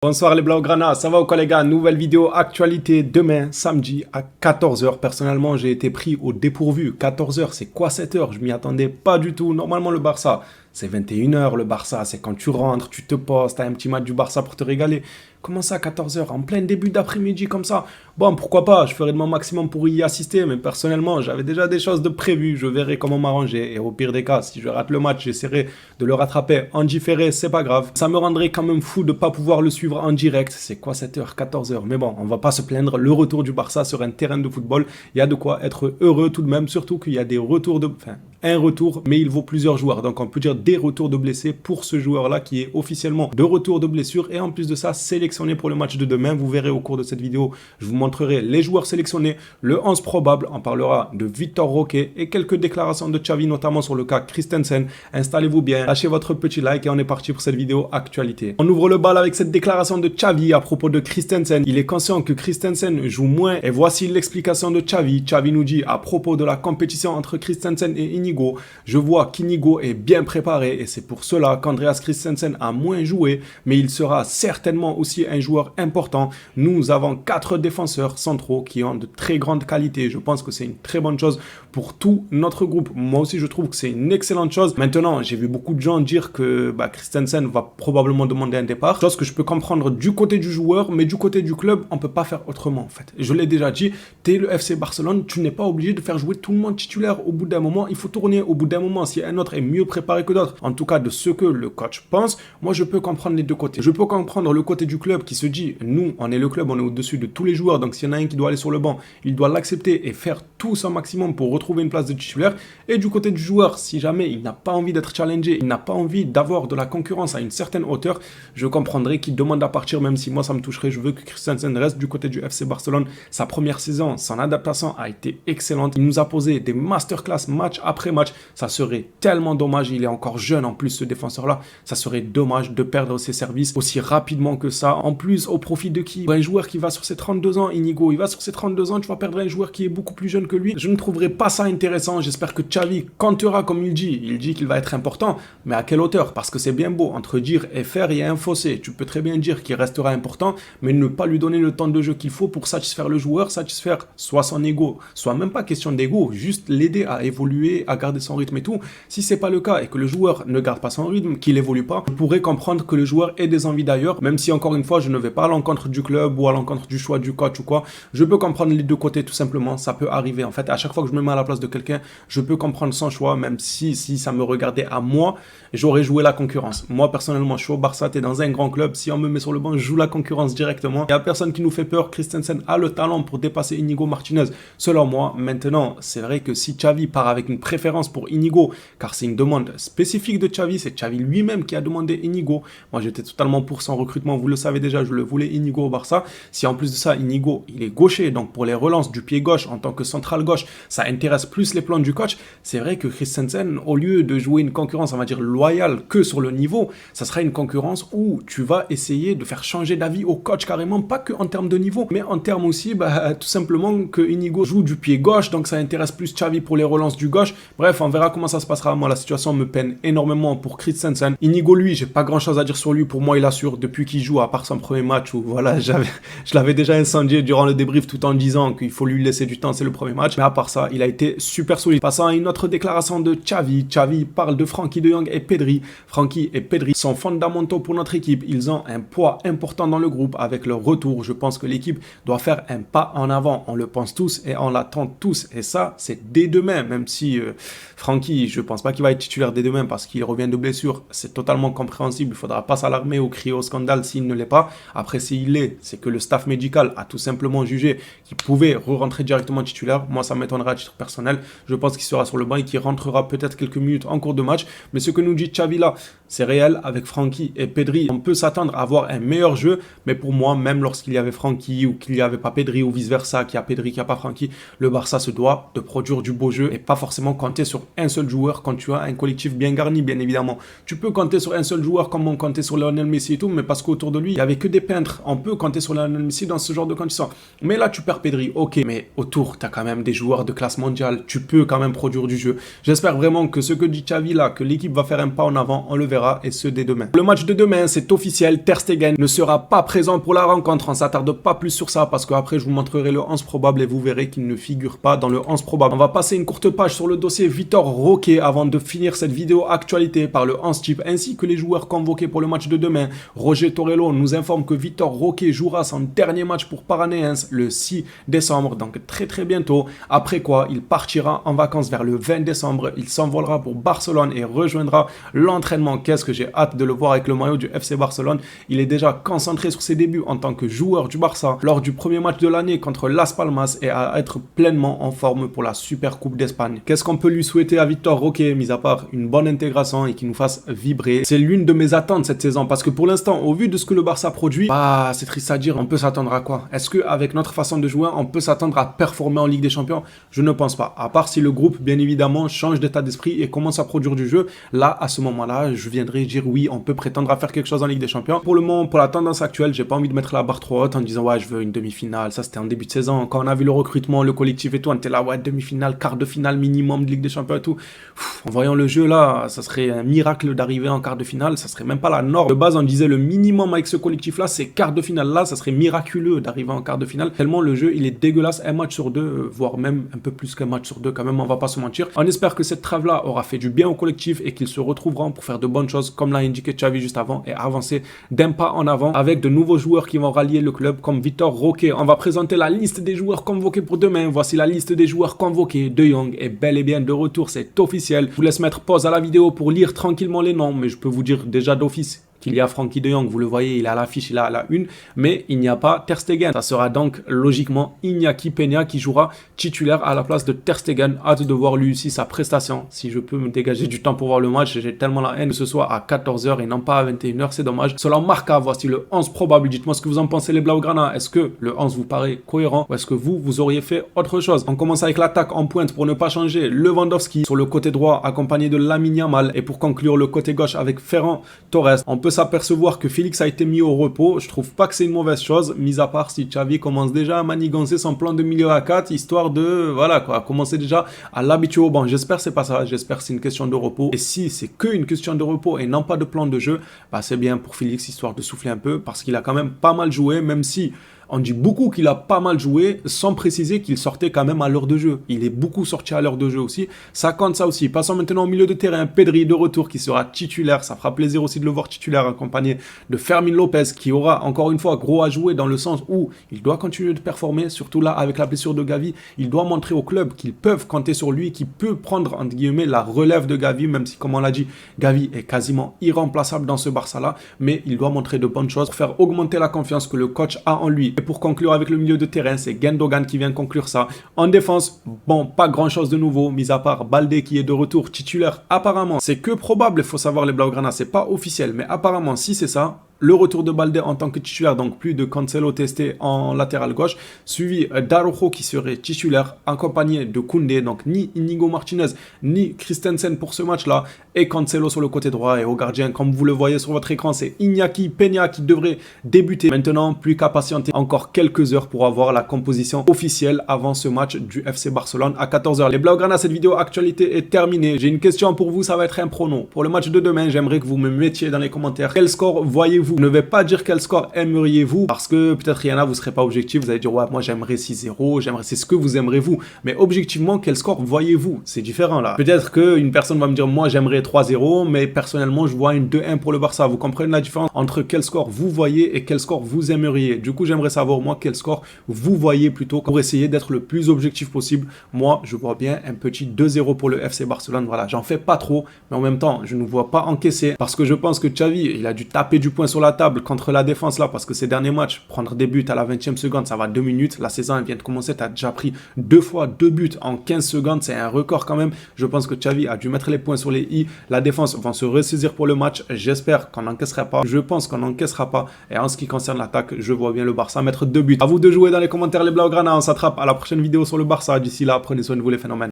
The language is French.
Bonsoir les Blaugrana, ça va ou quoi les gars? Nouvelle vidéo actualité demain, samedi à 14h. Personnellement, j'ai été pris au dépourvu. 14h, c'est quoi cette heure? Je m'y attendais pas du tout. Normalement, le Barça, c'est 21h. Le Barça, c'est quand tu rentres, tu te poses, t'as un petit match du Barça pour te régaler. Comment ça, 14h? En plein début d'après-midi comme ça? Bon, pourquoi pas? Je ferai de mon maximum pour y assister, mais personnellement, j'avais déjà des choses de prévues. Je verrai comment m'arranger. Et au pire des cas, si je rate le match, j'essaierai de le rattraper en différé, c'est pas grave. Ça me rendrait quand même fou de pas pouvoir le suivre en direct. C'est quoi cette heure? 14h. Mais bon, on va pas se plaindre. Le retour du Barça sur un terrain de football, il y a de quoi être heureux tout de même, surtout qu'il y a des retours de... Enfin, un retour, mais il vaut plusieurs joueurs. Donc on peut dire des retours de blessés pour ce joueur-là qui est officiellement de retour de blessure et en plus de ça, sélectionné pour le match de demain. Vous verrez au cours de cette vidéo, je vous montrerai les joueurs sélectionnés, le 11 probable, on parlera de Vitor Roque et quelques déclarations de Xavi, notamment sur le cas Christensen. Installez-vous bien, lâchez votre petit like et on est parti pour cette vidéo actualité. On ouvre le bal avec cette déclaration de Xavi à propos de Christensen. Il est conscient que Christensen joue moins et voici l'explication de Xavi. Xavi nous dit à propos de la compétition entre Christensen et Inigo. Je vois qu'Inigo est bien préparé et c'est pour cela qu'Andreas Christensen a moins joué, mais il sera certainement aussi un joueur important. Nous avons 4 défenseurs centraux qui ont de très grandes qualités. Je pense que c'est une très bonne chose pour tout notre groupe. Moi aussi, je trouve que c'est une excellente chose. Maintenant, j'ai vu beaucoup de gens dire que Christensen va probablement demander un départ, chose que je peux comprendre du côté du joueur, mais du côté du club, on peut pas faire autrement en fait. Je l'ai déjà dit, tu es le FC Barcelone, tu n'es pas obligé de faire jouer tout le monde titulaire. Au bout d'un moment, il faut tourner. Au bout d'un moment, si un autre est mieux préparé que d'autres, en tout cas de ce que le coach pense, moi je peux comprendre les deux côtés. Je peux comprendre le côté du club qui se dit, nous, on est le club, on est au-dessus de tous les joueurs, donc s'il y en a un qui doit aller sur le banc, il doit l'accepter et faire tout son maximum pour retrouver une place de titulaire. Et du côté du joueur, si jamais il n'a pas envie d'être challengé, il n'a pas envie d'avoir de la concurrence à une certaine hauteur, je comprendrais qu'il demande à partir, même si moi ça me toucherait. Je veux que Christensen reste du côté du FC Barcelone. Sa première saison, son adaptation a été excellente. Il nous a posé des masterclass match après match. Ça serait tellement dommage, il est encore jeune en plus ce défenseur-là, ça serait dommage de perdre ses services aussi rapidement que ça. En plus, au profit de qui? Un joueur qui va sur ses 32 ans, Inigo, il va sur ses 32 ans, tu vas perdre un joueur qui est beaucoup plus jeune que lui. Je ne trouverais pas ça intéressant. J'espère que Xavi comptera comme il dit qu'il va être important, mais à quelle hauteur? Parce que c'est bien beau, entre dire et faire, il y a un fossé. Tu peux très bien dire qu'il restera important, mais ne pas lui donner le temps de jeu qu'il faut pour satisfaire le joueur, satisfaire soit son ego, soit même pas question d'ego, juste l'aider à évoluer, à garder son rythme et tout. Si c'est pas le cas et que le joueur ne garde pas son rythme, qu'il évolue pas, je pourrais comprendre que le joueur ait des envies d'ailleurs, même si encore une fois je ne vais pas à l'encontre du club ou à l'encontre du choix du coach ou quoi. Je peux comprendre les deux côtés tout simplement, ça peut arriver en fait. À chaque fois que je me mets à la place de quelqu'un, je peux comprendre son choix, même si ça me regardait à moi, j'aurais joué la concurrence. Moi personnellement, je suis au Barça, t'es dans un grand club, si on me met sur le banc, je joue la concurrence directement. Il y a personne qui nous fait peur. Christensen a le talent pour dépasser Inigo Martinez, selon moi. Maintenant, c'est vrai que si Xavi part avec une préférence pour Inigo, car c'est une demande spécifique de Xavi, c'est Xavi lui-même qui a demandé Inigo. Moi, j'étais totalement pour son recrutement, vous le savez déjà, je le voulais Inigo au Barça. Si en plus de ça, Inigo, il est gaucher, donc pour les relances du pied gauche en tant que central gauche, ça intéresse plus les plans du coach. C'est vrai que Christensen, au lieu de jouer une concurrence, on va dire loyale que sur le niveau, ça sera une concurrence où tu vas essayer de faire changer d'avis au coach carrément, pas que en termes de niveau, mais en termes aussi, tout simplement que Inigo joue du pied gauche, donc ça intéresse plus Xavi pour les relances du gauche. Bref, on verra comment ça se passera. Moi, la situation me peine énormément pour Christensen. Inigo, lui, j'ai pas grand chose à dire sur lui. Pour moi, il assure depuis qu'il joue, à part son premier match où voilà, je l'avais déjà incendié durant le débrief tout en disant qu'il faut lui laisser du temps, c'est le premier match. Mais à part ça, il a été super solide. Passant à une autre déclaration de Xavi. Xavi parle de Frenkie de Jong et Pedri. Frenkie et Pedri sont fondamentaux pour notre équipe. Ils ont un poids important dans le groupe. Avec leur retour, je pense que l'équipe doit faire un pas en avant. On le pense tous et on l'attend tous. Et ça, c'est dès demain, même si Frenkie, je pense pas qu'il va être titulaire dès demain parce qu'il revient de blessure. C'est totalement compréhensible. Il faudra pas s'alarmer ou crier au scandale s'il ne l'est pas. Après, s'il l'est, c'est que le staff médical a tout simplement jugé qu'il pouvait re-rentrer directement titulaire. Moi, ça m'étonnerait à titre personnel. Je pense qu'il sera sur le banc et qu'il rentrera peut-être quelques minutes en cours de match. Mais ce que nous dit Xavi là, c'est réel. Avec Frenkie et Pedri, on peut s'attendre à avoir un meilleur jeu. Mais pour moi, même lorsqu'il y avait Frenkie ou qu'il n'y avait pas Pedri ou vice-versa, qu'il y a Pedri, qu'il n'y a pas Frenkie, le Barça se doit de produire du beau jeu et pas forcément compter sur un seul joueur quand tu as un collectif bien garni, bien évidemment. Tu peux compter sur un seul joueur comme on comptait sur Lionel Messi et tout, mais parce qu'autour de lui, il n'y avait que des peintres. On peut compter sur Lionel Messi dans ce genre de conditions. Mais là, tu perds Pedri, ok, mais autour, tu as quand même des joueurs de classe mondiale. mondial, tu peux quand même produire du jeu. J'espère vraiment que ce que dit Xavi là, que l'équipe va faire un pas en avant, on le verra, et ce dès demain. Le match de demain, c'est officiel, Ter Stegen ne sera pas présent pour la rencontre. On s'attarde pas plus sur ça parce qu'après je vous montrerai le 11 probable et vous verrez qu'il ne figure pas dans le 11 probable. On va passer une courte page sur le dossier Vitor Roque avant de finir cette vidéo actualité par le 11 type ainsi que les joueurs convoqués pour le match de demain. Roger Torello nous informe que Vitor Roque jouera son dernier match pour Paranaense le 6 décembre, donc très bientôt. Après quoi, il partira en vacances vers le 20 décembre. Il s'envolera pour Barcelone et rejoindra l'entraînement. Qu'est-ce que j'ai hâte de le voir avec le maillot du FC Barcelone. Il est déjà concentré sur ses débuts en tant que joueur du Barça lors du premier match de l'année contre Las Palmas et à être pleinement en forme pour la Super Coupe d'Espagne. Qu'est-ce qu'on peut lui souhaiter à Vitor Roque, mis à part une bonne intégration et qu'il nous fasse vibrer. C'est l'une de mes attentes cette saison parce que pour l'instant, au vu de ce que le Barça produit, bah c'est triste à dire, on peut s'attendre à quoi? Est-ce qu'avec notre façon de jouer, on peut s'attendre à performer en Ligue des Champions? Je ne pense pas. À part si le groupe, bien évidemment, change d'état d'esprit et commence à produire du jeu. Là, à ce moment-là, je viendrai dire oui, on peut prétendre à faire quelque chose en Ligue des Champions. Pour le moment, pour la tendance actuelle, j'ai pas envie de mettre la barre trop haute en disant ouais, je veux une demi-finale. Ça, c'était en début de saison. Quand on a vu le recrutement, le collectif et tout, on était là, ouais, demi-finale, quart de finale minimum de Ligue des Champions et tout. En voyant le jeu là, ça serait un miracle d'arriver en quart de finale. Ça serait même pas la norme. De base, on disait le minimum avec ce collectif-là, c'est quart de finale. Là, ça serait miraculeux d'arriver en quart de finale. Tellement le jeu, il est dégueulasse. Un match sur deux, voire même un peu plus qu'un match sur deux, quand même, on va pas se mentir. On espère que cette trêve-là aura fait du bien au collectif et qu'ils se retrouveront pour faire de bonnes choses, comme l'a indiqué Xavi juste avant, et avancer d'un pas en avant avec de nouveaux joueurs qui vont rallier le club, comme Vitor Roque. On va présenter la liste des joueurs convoqués pour demain. Voici la liste des joueurs convoqués. De Jong est bel et bien de retour, c'est officiel. Je vous laisse mettre pause à la vidéo pour lire tranquillement les noms, mais je peux vous dire déjà d'office qu'il y a Frenkie de Jong, vous le voyez, il est à l'affiche, il est à la une, mais il n'y a pas Ter Stegen. Ça sera donc logiquement Iñaki Peña qui jouera titulaire à la place de Ter Stegen. Hâte de voir lui aussi sa prestation. Si je peux me dégager du temps pour voir le match, j'ai tellement la haine que ce soit à 14h et non pas à 21h, c'est dommage. Selon Marca, voici le 11 probable. Dites-moi ce que vous en pensez les Blaugrana. Est-ce que le 11 vous paraît cohérent ou est-ce que vous auriez fait autre chose? On commence avec l'attaque en pointe pour ne pas changer. Lewandowski sur le côté droit accompagné de Lamine Yamal et pour conclure le côté gauche avec Ferran Torres. On peut s'apercevoir que Félix a été mis au repos. Je trouve pas que c'est une mauvaise chose, mis à part si Xavi commence déjà à manigancer son plan de milieu à 4, histoire de, voilà quoi, commencer déjà à l'habituer au banc. J'espère que c'est pas ça, j'espère que c'est une question de repos. Et si c'est que une question de repos et non pas de plan de jeu, bah c'est bien pour Félix, histoire de souffler un peu, parce qu'il a quand même pas mal joué, même si on dit beaucoup qu'il a pas mal joué, sans préciser qu'il sortait quand même à l'heure de jeu. Il est beaucoup sorti à l'heure de jeu aussi. Ça compte ça aussi. Passons maintenant au milieu de terrain. Pedri de retour qui sera titulaire. Ça fera plaisir aussi de le voir titulaire accompagné de Fermin Lopez qui aura encore une fois gros à jouer dans le sens où il doit continuer de performer. Surtout là avec la blessure de Gavi. Il doit montrer au club qu'ils peuvent compter sur lui, qu'il peut prendre entre guillemets la relève de Gavi, même si comme on l'a dit, Gavi est quasiment irremplaçable dans ce Barça-là. Mais il doit montrer de bonnes choses pour faire augmenter la confiance que le coach a en lui. Et pour conclure avec le milieu de terrain, c'est Gundogan qui vient conclure ça. En défense, bon, pas grand chose de nouveau, mis à part Balde qui est de retour titulaire apparemment. C'est que probable, il faut savoir les Blaugrana, c'est pas officiel, mais apparemment si c'est ça, le retour de Balde en tant que titulaire, donc plus de Cancelo testé en latéral gauche, suivi d'Araujo qui serait titulaire, accompagné de Koundé, donc ni Inigo Martinez, ni Christensen pour ce match-là, et Cancelo sur le côté droit, et au gardien, comme vous le voyez sur votre écran, c'est Iñaki Peña qui devrait débuter. Maintenant, plus qu'à patienter encore quelques heures pour avoir la composition officielle avant ce match du FC Barcelone à 14h. Les Blaugrana, cette vidéo actualité est terminée. J'ai une question pour vous, ça va être un prono. Pour le match de demain, j'aimerais que vous me mettiez dans les commentaires quel score voyez-vous. Je ne vais pas dire quel score aimeriez-vous parce que peut-être il y en a, vous ne serez pas objectif, vous allez dire ouais, moi j'aimerais 6-0, c'est ce que vous aimeriez vous. Mais objectivement, quel score voyez-vous? C'est différent là. Peut-être qu'une personne va me dire moi j'aimerais 3-0, mais personnellement je vois une 2-1 pour le Barça. Vous comprenez la différence entre quel score vous voyez et quel score vous aimeriez? Du coup, j'aimerais savoir moi quel score vous voyez plutôt pour essayer d'être le plus objectif possible. Moi, je vois bien un petit 2-0 pour le FC Barcelone. Voilà, j'en fais pas trop, mais en même temps, je ne vois pas encaisser parce que je pense que Xavi, il a dû taper du poing sur la table contre la défense là parce que ces derniers matchs, prendre des buts à la 20e seconde, ça va 2 minutes. La saison, elle vient de commencer, tu as déjà pris 2 fois 2 buts en 15 secondes, c'est un record quand même. Je pense que Xavi a dû mettre les points sur les i. La défense va se ressaisir pour le match. J'espère qu'on n'encaissera pas. Je pense qu'on n'encaissera pas. Et en ce qui concerne l'attaque, je vois bien le Barça mettre 2 buts. À vous de jouer dans les commentaires les Blaugrana. On s'attrape à la prochaine vidéo sur le Barça. D'ici là, prenez soin de vous les phénomènes.